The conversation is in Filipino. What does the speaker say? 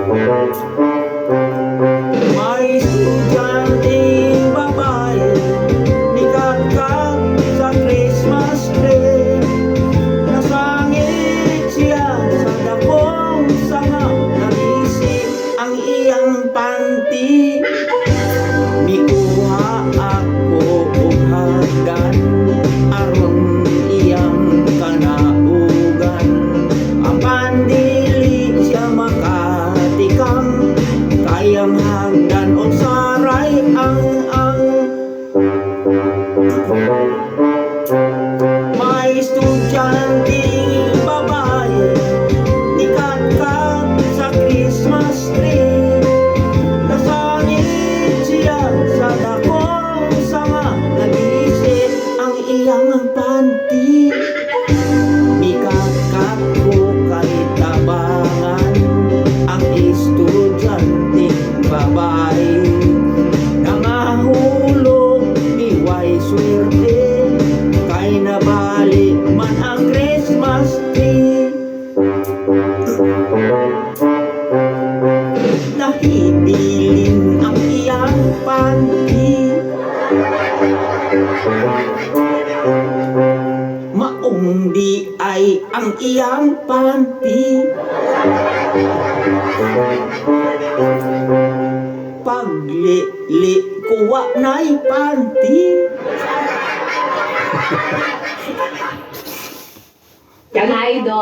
May estudyanteng babae nikatkat sa Christmas tree. Nasangit siya sa dakong sanga, nabisi ang iyang panty. Mikuha ako og hagdan aron iyang kanaugan. Apan dili siya makatikam, kayang hagdan o saray ang may estudyanteng babae nikatkat sa Christmas tree. Nasangit siya sa dakong sanga, nagisip ang iyang panty. Mikatkat ko kay tabangan ang estudyanteng babae. Nangahulog ni way swerte, kay nabali man ang Christmas tree. Nahibilin ang iyang panty. Maong di ay ang iyang panty. Paglili kuwa na'y panty. Yang idol.